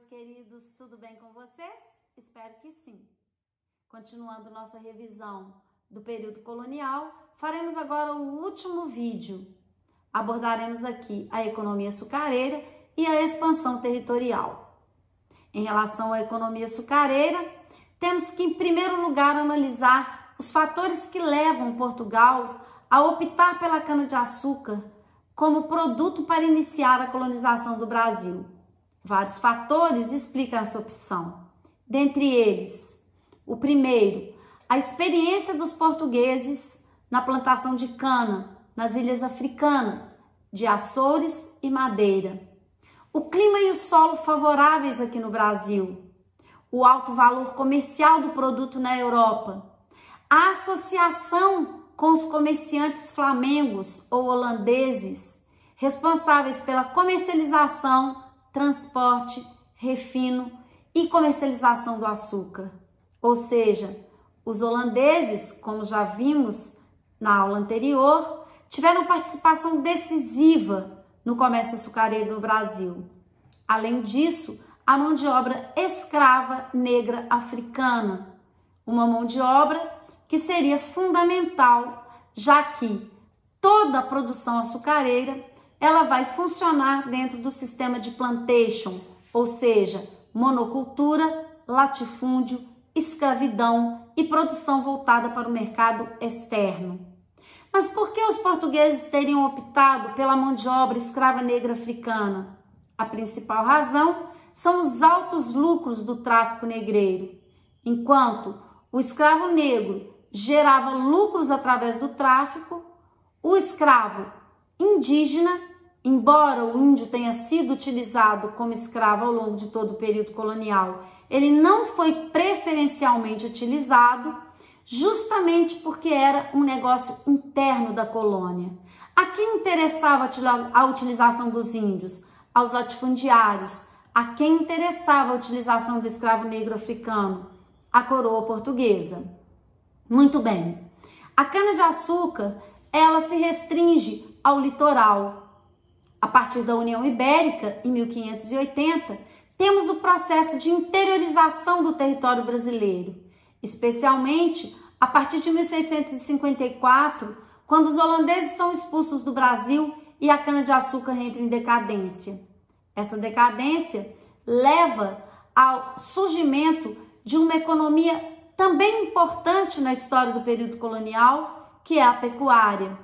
queridos, tudo bem com vocês? Espero que sim. Continuando nossa revisão do período colonial, faremos agora o último vídeo. Abordaremos aqui a economia açucareira e a expansão territorial. Em relação à economia açucareira, temos que, em primeiro lugar, analisar os fatores que levam Portugal a optar pela cana-de-açúcar como produto para iniciar a colonização do Brasil. Vários fatores explicam essa opção. Dentre eles, o primeiro, a experiência dos portugueses na plantação de cana nas ilhas africanas, de Açores e Madeira. O clima e o solo favoráveis aqui no Brasil. O alto valor comercial do produto na Europa. A associação com os comerciantes flamengos ou holandeses, responsáveis pela comercialização, transporte, refino e comercialização do açúcar. Ou seja, os holandeses, como já vimos na aula anterior, tiveram participação decisiva no comércio açucareiro no Brasil. Além disso, a mão de obra escrava negra africana, uma mão de obra que seria fundamental, já que toda a produção açucareira ela vai funcionar dentro do sistema de plantation, ou seja, monocultura, latifúndio, escravidão e produção voltada para o mercado externo. Mas por que os portugueses teriam optado pela mão de obra escrava negra africana? A principal razão são os altos lucros do tráfico negreiro. Enquanto o escravo negro gerava lucros através do tráfico, o escravo indígena, embora o índio tenha sido utilizado como escravo ao longo de todo o período colonial, ele não foi preferencialmente utilizado justamente porque era um negócio interno da colônia. A quem interessava a utilização dos índios? Aos latifundiários. A quem interessava a utilização do escravo negro africano? A coroa portuguesa. Muito bem. A cana-de-açúcar, ela se restringe ao litoral. A partir da União Ibérica, em 1580, temos o processo de interiorização do território brasileiro, especialmente a partir de 1654, quando os holandeses são expulsos do Brasil e a cana-de-açúcar entra em decadência. Essa decadência leva ao surgimento de uma economia também importante na história do período colonial, que é a pecuária.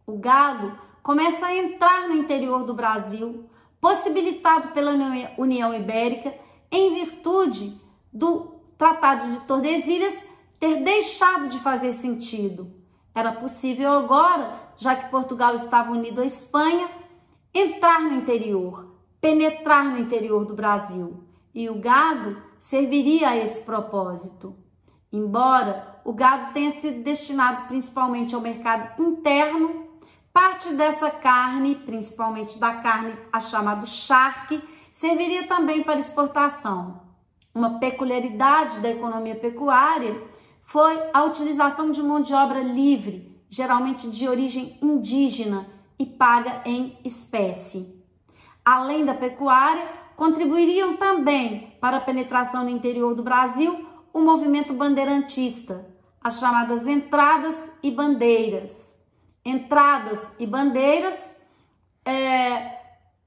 O gado começa a entrar no interior do Brasil, possibilitado pela União Ibérica, em virtude do Tratado de Tordesilhas ter deixado de fazer sentido. Era possível agora, já que Portugal estava unido à Espanha, entrar no interior, penetrar no interior do Brasil. E o gado serviria a esse propósito. Embora o gado tenha sido destinado principalmente ao mercado interno, parte dessa carne, principalmente da carne a chamada charque, serviria também para exportação. Uma peculiaridade da economia pecuária foi a utilização de mão de obra livre, geralmente de origem indígena e paga em espécie. Além da pecuária, contribuiriam também para a penetração no interior do Brasil o movimento bandeirantista, as chamadas entradas e bandeiras. Entradas e bandeiras,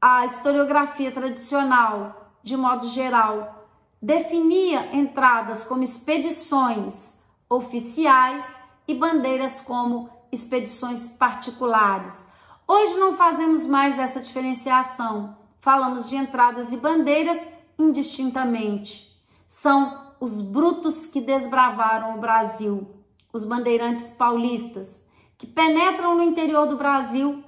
a historiografia tradicional, de modo geral, definia entradas como expedições oficiais e bandeiras como expedições particulares. Hoje não fazemos mais essa diferenciação, falamos de entradas e bandeiras indistintamente. São os brutos que desbravaram o Brasil, os bandeirantes paulistas, que penetram no interior do Brasil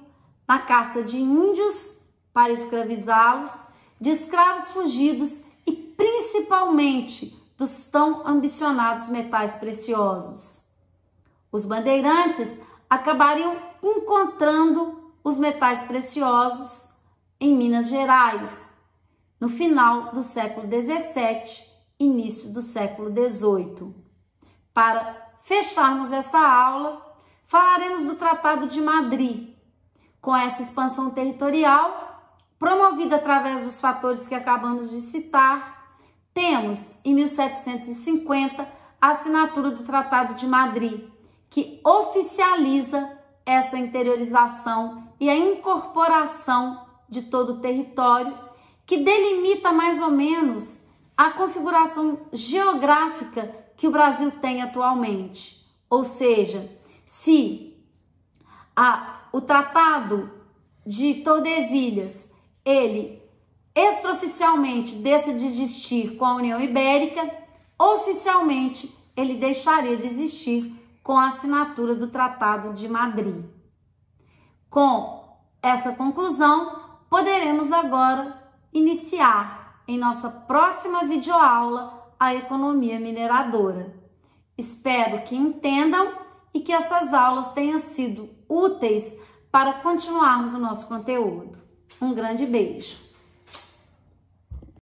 na caça de índios para escravizá-los, de escravos fugidos e principalmente dos tão ambicionados metais preciosos. Os bandeirantes acabariam encontrando os metais preciosos em Minas Gerais, no final do século XVII, início do século XVIII. Para fecharmos essa aula, falaremos do Tratado de Madrid. Com essa expansão territorial, promovida através dos fatores que acabamos de citar, Temos, em 1750, a assinatura do Tratado de Madrid, que oficializa essa interiorização e a incorporação de todo o território, que delimita mais ou menos a configuração geográfica que o Brasil tem atualmente. Ou seja, se o Tratado de Tordesilhas, ele extraoficialmente deixa de existir com a União Ibérica, oficialmente ele deixaria de existir com a assinatura do Tratado de Madrid. Com essa conclusão, poderemos agora iniciar em nossa próxima videoaula a economia mineradora. Espero que entendam e que essas aulas tenham sido úteis para continuarmos o nosso conteúdo. Um grande beijo!